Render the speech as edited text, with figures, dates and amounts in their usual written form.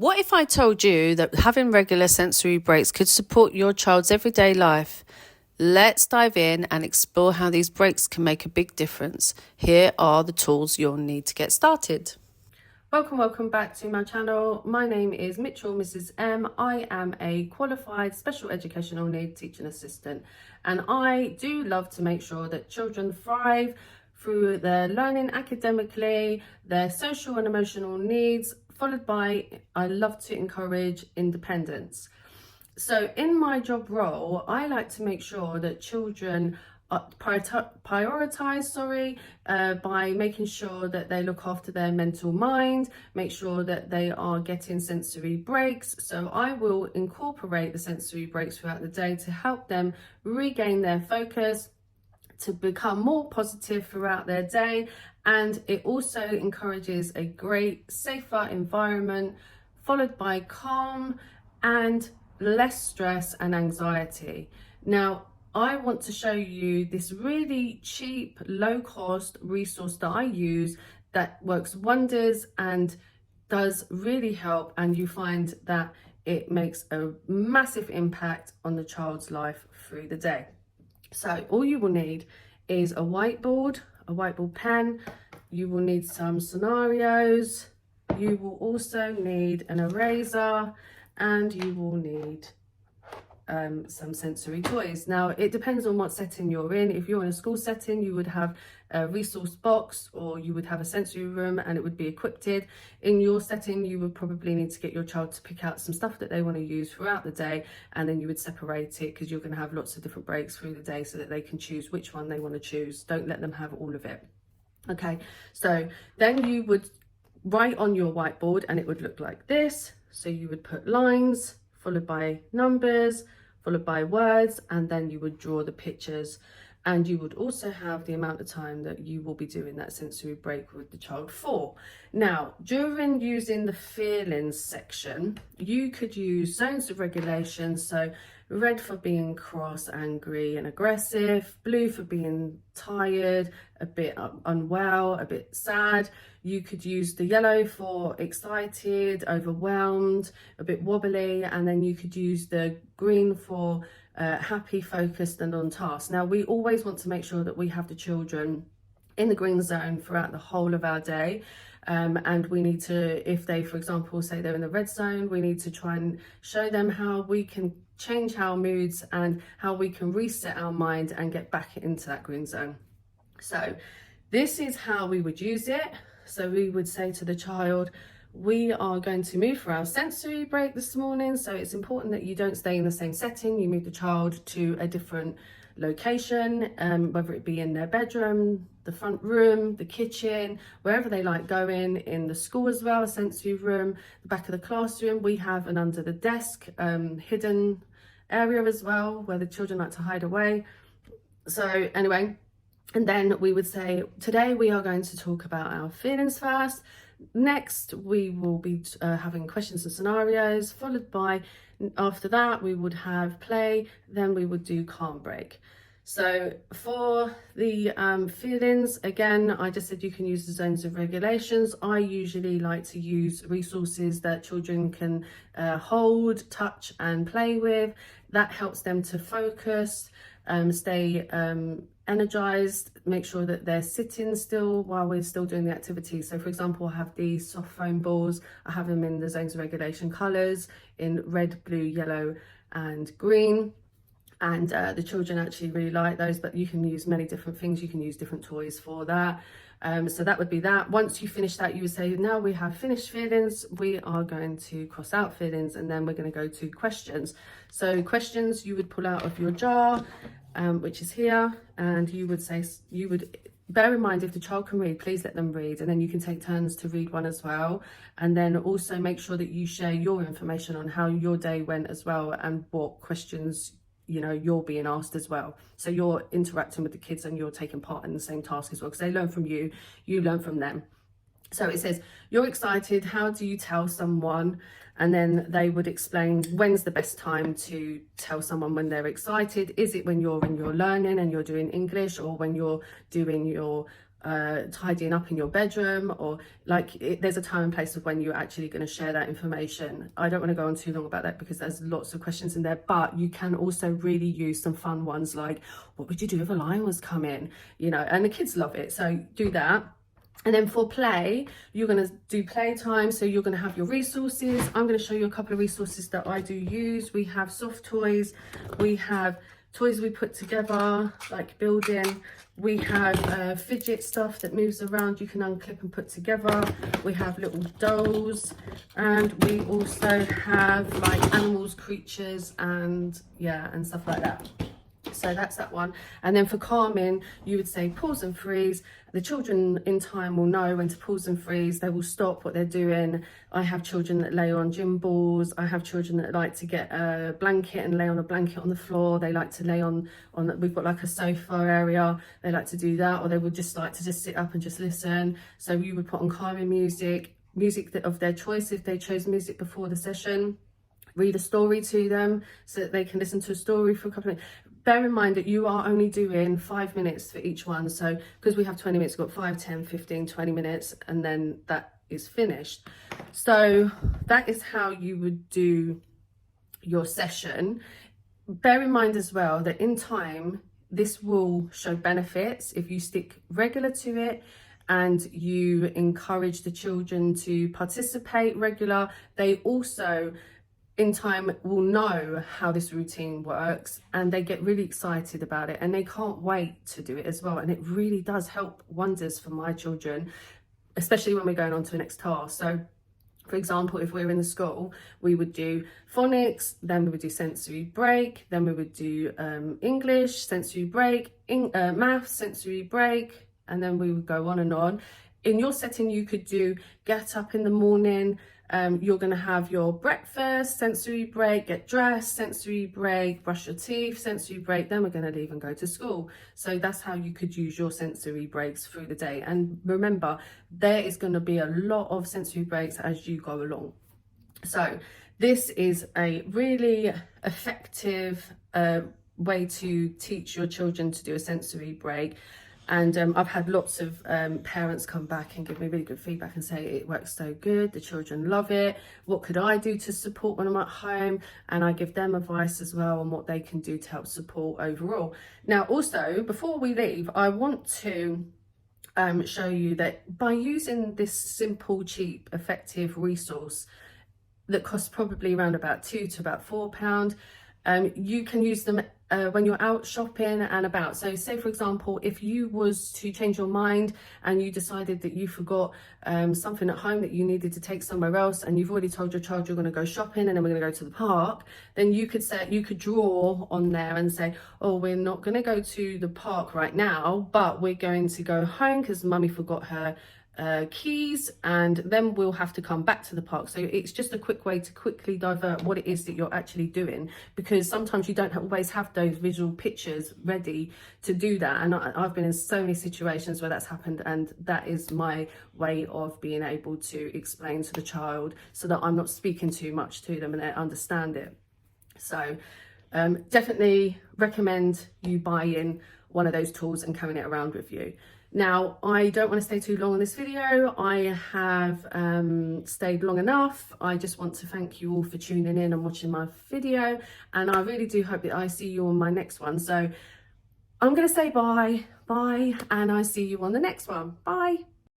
What if I told you that having regular sensory breaks could support your child's everyday life? Let's dive in and explore how these breaks can make a big difference. Here are the tools you'll need to get started. Welcome back to my channel. My name is Mitchell Mrs. M. I am a qualified special educational needs teaching assistant, and I do love to make sure that children thrive through their learning academically, their social and emotional needs, followed by I love to encourage independence. So in my job role, I like to make sure that children prioritize by making sure that they look after their mental mind, make sure that they are getting sensory breaks. So I will incorporate the sensory breaks throughout the day to help them regain their focus, to become more positive throughout their day. And it also encourages a great, safer environment, followed by calm and less stress and anxiety. Now, I want to show you this really cheap, low cost resource that I use that works wonders and does really help, and you find that it makes a massive impact on the child's life through the day. So all you will need is a whiteboard pen, you will need some scenarios, you will also need an eraser, and you will need some sensory toys. Now, it depends on what setting you're in. If you're in a school setting, you would have a resource box, or you would have a sensory room and it would be equipped. In your setting, you would probably need to get your child to pick out some stuff that they want to use throughout the day, and then you would separate it, because you're going to have lots of different breaks through the day so that they can choose which one they want to choose. Don't let them have all of it. Okay, so then you would write on your whiteboard and it would look like this. So you would put lines followed by numbers, followed by words, and then you would draw the pictures, and you would also have the amount of time that you will be doing that sensory break with the child for. Now, during using the feelings section, you could use zones of regulation. So red for being cross, angry and aggressive, blue for being tired, a bit unwell, a bit sad. You could use the yellow for excited, overwhelmed, a bit wobbly, and then you could use the green for happy, focused and on task. Now, we always want to make sure that we have the children in the green zone throughout the whole of our day. And we need to, if they, for example, say they're in the red zone, we need to try and show them how we can change our moods and how we can reset our mind and get back into that green zone. So this is how we would use it. So we would say to the child, we are going to move for our sensory break this morning. So it's important that you don't stay in the same setting. You move the child to a different location, whether it be in their bedroom, the front room, the kitchen, wherever they like going. In the school as well, a sensory room, the back of the classroom. We have an under the desk hidden area as well, where the children like to hide away. So anyway, and then we would say, today we are going to talk about our feelings first. Next, we will be having questions and scenarios, followed by, after that, we would have play, then we would do calm break. So for the feelings, again, I just said you can use the zones of regulations. I usually like to use resources that children can hold, touch and play with. That helps them to focus, stay energized, make sure that they're sitting still while we're still doing the activity. So for example, I have these soft foam balls. I have them in the zones of regulation colors in red, blue, yellow and green. And the children actually really like those, but you can use many different things. You can use different toys for that. So that would be that. Once you finish that, you would say, now we have finished feelings, we are going to cross out feelings, and then we're going to go to questions. So questions you would pull out of your jar, which is here, and you would say, you would bear in mind, if the child can read, please let them read, and then you can take turns to read one as well. And then also make sure that you share your information on how your day went as well, and what questions you're being asked as well. So you're interacting with the kids and you're taking part in the same task as well, because they learn from you, you learn from them. So it says, you're excited, how do you tell someone? And then they would explain, when's the best time to tell someone when they're excited? Is it when you're in your learning and you're doing English, or when you're doing your tidying up in your bedroom, or like there's a time and place of when you're actually going to share that information. I don't want to go on too long about that because there's lots of questions in there, but you can also really use some fun ones like, what would you do if a lion was coming, you know, and the kids love it, so do that. And then for play, you're going to do playtime. So you're going to have your resources. I'm going to show you a couple of resources that I do use. We have soft toys. We have toys we put together, like building. We have fidget stuff that moves around. You can unclip and put together. We have little dolls. And we also have like animals, creatures, and yeah, and stuff like that. So that's that one. And then for calming, you would say pause and freeze. The children in time will know when to pause and freeze. They will stop what they're doing. I have children that lay on gym balls. I have children that like to get a blanket and lay on a blanket on the floor. They like to lay on we've got like a sofa area. They like to do that, or they would just like to just sit up and just listen. So you would put on calming music of their choice if they chose music before the session. Read a story to them so that they can listen to a story for a couple of minutes. Bear in mind that you are only doing 5 minutes for each one. So because we have 20 minutes, we've got 5, 10, 15, 20 minutes, and then that is finished. So that is how you would do your session. Bear in mind as well that in time, this will show benefits if you stick regular to it and you encourage the children to participate regular. They also in time will know how this routine works, and they get really excited about it and they can't wait to do it as well. And it really does help wonders for my children, especially when we're going on to the next task. So for example, if we're in the school, we would do phonics, then we would do sensory break, then we would do English, sensory break, maths, sensory break, and then we would go on and on. In your setting, you could do get up in the morning, you're going to have your breakfast, sensory break, get dressed, sensory break, brush your teeth, sensory break, then we're going to leave and go to school. So that's how you could use your sensory breaks through the day. And remember, there is going to be a lot of sensory breaks as you go along. So this is a really effective way to teach your children to do a sensory break. And I've had lots of parents come back and give me really good feedback and say it works so good, the children love it, what could I do to support when I'm at home? And I give them advice as well on what they can do to help support overall. Now also, before we leave, I want to show you that by using this simple, cheap, effective resource that costs probably around about £2 to about £4, you can use them when you're out shopping and about. So say for example, if you was to change your mind and you decided that you forgot something at home that you needed to take somewhere else, and you've already told your child you're going to go shopping and then we're going to go to the park, then you could draw on there and say, oh, we're not going to go to the park right now, but we're going to go home because mummy forgot her keys, and then we'll have to come back to the park. So it's just a quick way to quickly divert what it is that you're actually doing, because sometimes you don't always have those visual pictures ready to do that. And I've been in so many situations where that's happened, and that is my way of being able to explain to the child so that I'm not speaking too much to them and they understand it. So definitely recommend you buy in one of those tools and carrying it around with you. Now, I don't want to stay too long on this video. I have stayed long enough. I just want to thank you all for tuning in and watching my video, and I really do hope that I see you on my next one. So I'm going to say bye, and I see you on the next one. Bye.